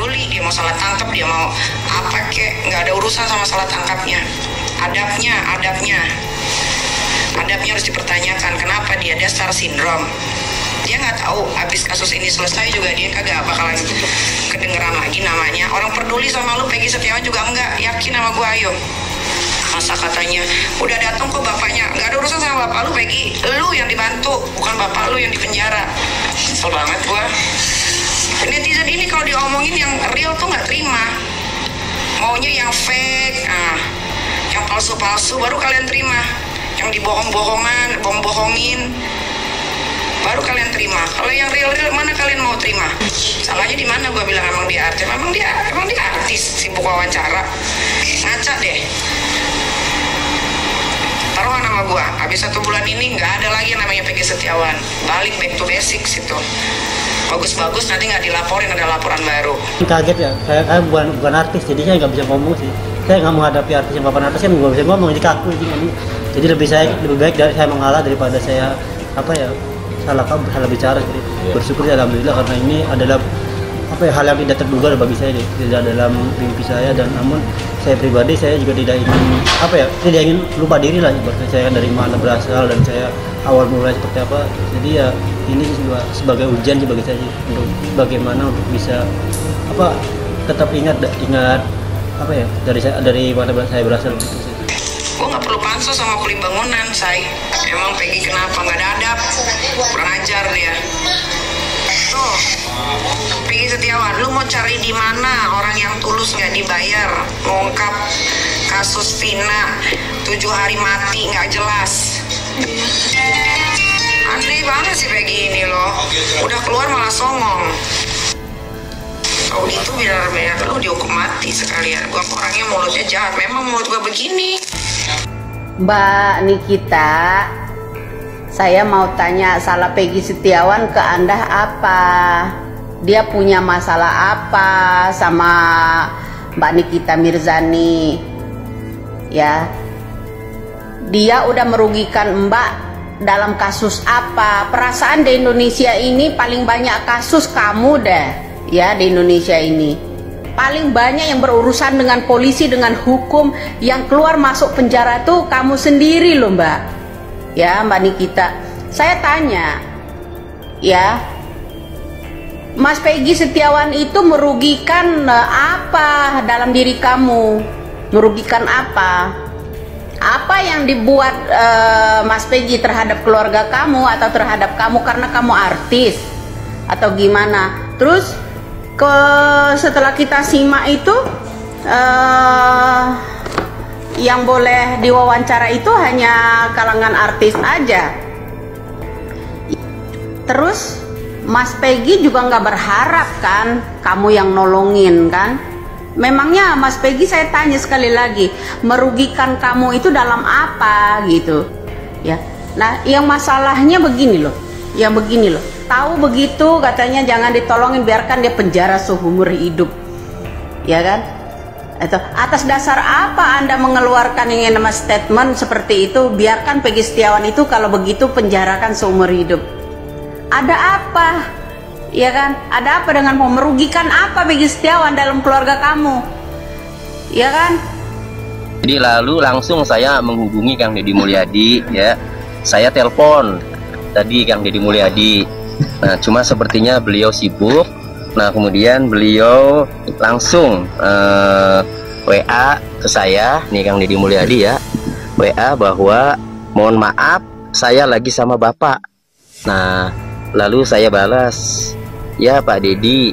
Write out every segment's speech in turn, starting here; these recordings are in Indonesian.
peduli. Dia mau salah tangkap, dia mau apa kek, nggak ada urusan sama salah tangkapnya. Adabnya harus dipertanyakan. Kenapa dia star sindrom? Dia nggak tahu habis kasus ini selesai juga dia kagak bakalan kedengeran lagi namanya. Orang peduli sama lu, Peggy Setiawan juga enggak. Yakin sama gua, ayo. Masa katanya udah datang kok bapaknya, nggak ada urusan sama bapak lu, Peggy. Lu yang dibantu, bukan bapak lu yang dipenjara. Kesel banget gua. Netizen ini kalau diomongin yang real tuh nggak terima, maunya yang fake, yang palsu-palsu baru kalian terima, yang dibohong-bohongin baru kalian terima. Kalau yang real mana kalian mau terima? Salahnya di mana? Gua bilang emang dia artis, emang dia artis, sibuk wawancara, ngaca deh. Taruhan nama gua, habis 1 bulan ini nggak ada lagi yang namanya Peggy Setiawan, balik back to basics itu. Bagus-bagus nanti nggak dilaporin, ada laporan baru. Kaget ya, saya bukan artis, jadi saya nggak bisa ngomong sih. Saya nggak menghadapi artis yang papan atas kan nggak bisa ngomong, jadi kaku ini. Jadi lebih baik dari saya mengalah daripada saya salah bicara. Jadi bersyukur ya alhamdulillah, karena ini adalah hal yang tidak terduga bagi saya, tidak dalam mimpi saya. Dan namun saya pribadi, saya juga tidak ingin lupa diri lah, seperti saya dari mana berasal dan saya awal mulai seperti apa. Jadi ya ini juga sebagai ujian bagi saya untuk bagaimana untuk bisa tetap ingat dari mana saya berasal gitu sih. Gue nggak perlu pansos sama kuli bangunan, say. Emang Peggy kenapa nggak ada adab, kurang ajar dia. Tuh, Peggy Setiawan, lu mau cari di mana orang yang tulus nggak dibayar, ngungkap kasus Vina 7 hari mati nggak jelas. Aneh banget sih Peggy ini loh, udah keluar malah songong. Kalau gitu biar lu dihukum mati sekalian. Gua orangnya mulutnya jahat, memang mulut gua begini. Mbak Nikita, saya mau tanya, salah Peggy Setiawan ke Anda apa? Dia punya masalah apa sama Mbak Nikita Mirzani? Ya, dia udah merugikan Mbak dalam kasus apa? Perasaan di Indonesia ini paling banyak kasus kamu deh, ya, di Indonesia ini. Paling banyak yang berurusan dengan polisi, dengan hukum, yang keluar masuk penjara tuh kamu sendiri loh Mbak. Ya Mbak Nikita, saya tanya, ya, Mas Peggy Setiawan itu merugikan apa dalam diri kamu? Merugikan apa? Apa yang dibuat Mas Peggy terhadap keluarga kamu atau terhadap kamu karena kamu artis? Atau gimana? Terus setelah kita simak itu yang boleh diwawancara itu hanya kalangan artis aja. Terus Mas Peggy juga nggak berharap kan kamu yang nolongin kan? Memangnya Mas Peggy, saya tanya sekali lagi, merugikan kamu itu dalam apa gitu ya? Nah yang masalahnya begini loh, tahu begitu katanya jangan ditolongin, biarkan dia penjara seumur hidup, ya kan? Itu atas dasar apa Anda mengeluarkan yang nama statement seperti itu? Biarkan Peggy Setiawan itu kalau begitu penjarakan seumur hidup. Ada apa? Ya kan? Ada apa dengan mau merugikan apa Peggy Setiawan dalam keluarga kamu? Ya kan? Jadi lalu langsung saya menghubungi Kang Deddy Mulyadi, ya. Saya telepon tadi Kang Deddy Mulyadi. Nah, cuma sepertinya beliau sibuk. Nah, kemudian beliau langsung WA ke saya, nih Kang Deddy Mulyadi ya, WA bahwa mohon maaf saya lagi sama Bapak. Nah, lalu saya balas, ya Pak Deddy,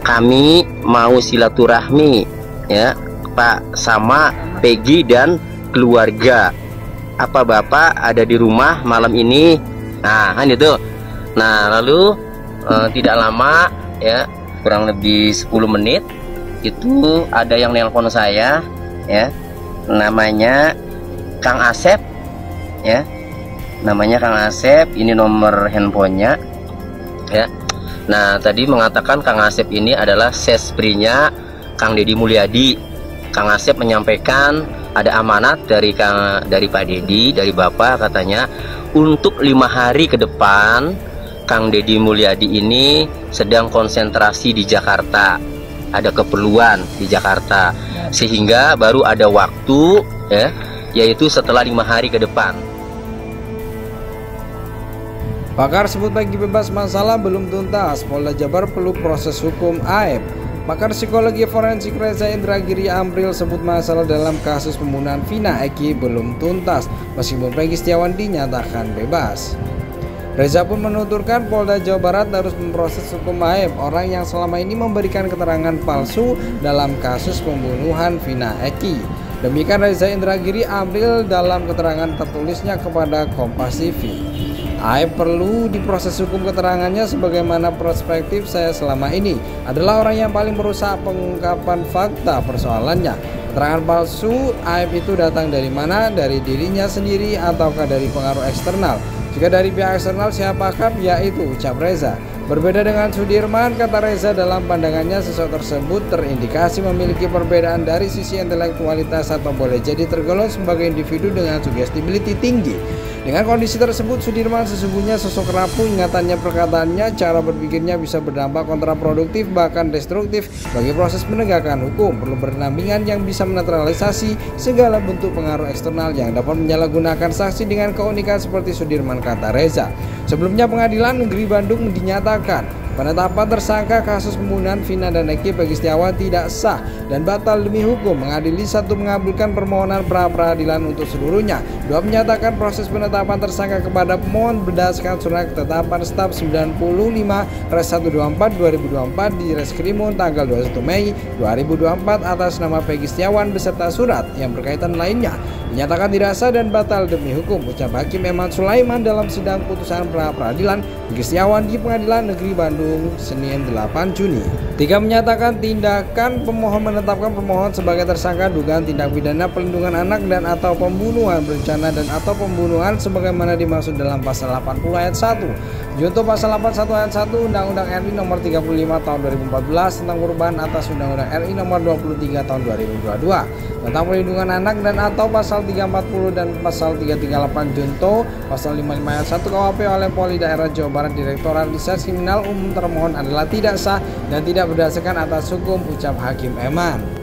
kami mau silaturahmi ya Pak sama Peggy dan keluarga. Apa Bapak ada di rumah malam ini? Nah, kan itu. Nah, lalu tidak lama ya, kurang lebih 10 menit itu ada yang nelpon saya ya, namanya Kang Asep ya, namanya Kang Asep, ini nomor handphonenya ya. Nah, tadi mengatakan Kang Asep ini adalah sesprinya Kang Deddy Mulyadi. Kang Asep menyampaikan ada amanat dari Pak Deddy, dari Bapak katanya, untuk 5 hari ke depan Kang Deddy Mulyadi ini sedang konsentrasi di Jakarta. ada keperluan di Jakarta, sehingga baru ada waktu ya, yaitu setelah 5 hari ke depan. Pakar sebut bagi bebas masalah belum tuntas, Polda Jabar perlu proses hukum AEP. Pakar psikologi forensik Reza Indragiri Amril sebut masalah dalam kasus pembunuhan Vina Eki belum tuntas meskipun Peggy Setiawan dinyatakan bebas. Reza pun menuturkan Polda Jawa Barat harus memproses hukum AEP, orang yang selama ini memberikan keterangan palsu dalam kasus pembunuhan Vina Eki. Demikian Reza Indragiri Amril dalam keterangan tertulisnya kepada Kompas TV. AEP perlu diproses hukum keterangannya sebagaimana perspektif saya selama ini adalah orang yang paling berusaha pengungkapan fakta persoalannya. Keterangan palsu AEP itu datang dari mana? Dari dirinya sendiri ataukah dari pengaruh eksternal? Jika dari pihak eksternal siapakah? Yaitu ucap Reza. Berbeda dengan Sudirman, kata Reza dalam pandangannya sosok tersebut terindikasi memiliki perbedaan dari sisi intelektualitas atau boleh jadi tergolong sebagai individu dengan suggestibility tinggi. Dengan kondisi tersebut, Sudirman sesungguhnya sosok rapuh, ingatannya, perkataannya, cara berpikirnya bisa berdampak kontraproduktif bahkan destruktif bagi proses penegakan hukum. Perlu berdampingan yang bisa menetralisasi segala bentuk pengaruh eksternal yang dapat menyalahgunakan saksi dengan keunikan seperti Sudirman, kata Reza. Sebelumnya Pengadilan Negeri Bandung dinyatakan penetapan tersangka kasus pembunuhan Vina dan Eki Peggy Setiawan tidak sah dan batal demi hukum. Mengadili 1 mengabulkan permohonan pra-peradilan untuk seluruhnya. 2 menyatakan proses penetapan tersangka kepada pemohon berdasarkan surat ketetapan staf 95 Res 124 2024 di Reskrimum tanggal 21 Mei 2024 atas nama Peggy Setiawan beserta surat yang berkaitan lainnya dinyatakan tidak sah dan batal demi hukum, ucap Hakim Eman Sulaiman dalam sidang putusan pra-peradilan Peggy Setiawan di Pengadilan Negeri Bandung Senin 8 Juni. 3 menyatakan tindakan pemohon menetapkan pemohon sebagai tersangka dugaan tindak pidana perlindungan anak dan atau pembunuhan berencana dan atau pembunuhan sebagaimana dimaksud dalam pasal 80 ayat 1 junto pasal 81 ayat 1 Undang-Undang RI nomor 35 tahun 2014 tentang perubahan atas Undang-Undang RI nomor 23 tahun 2022 tentang perlindungan anak dan atau pasal 340 dan pasal 338 junto pasal 55 ayat 1 KUHP oleh Polri Daerah Jawa Barat Direktorat Reserse Kriminal Umum termohon adalah tidak sah dan tidak berdasarkan atas hukum, ucap Hakim Eman.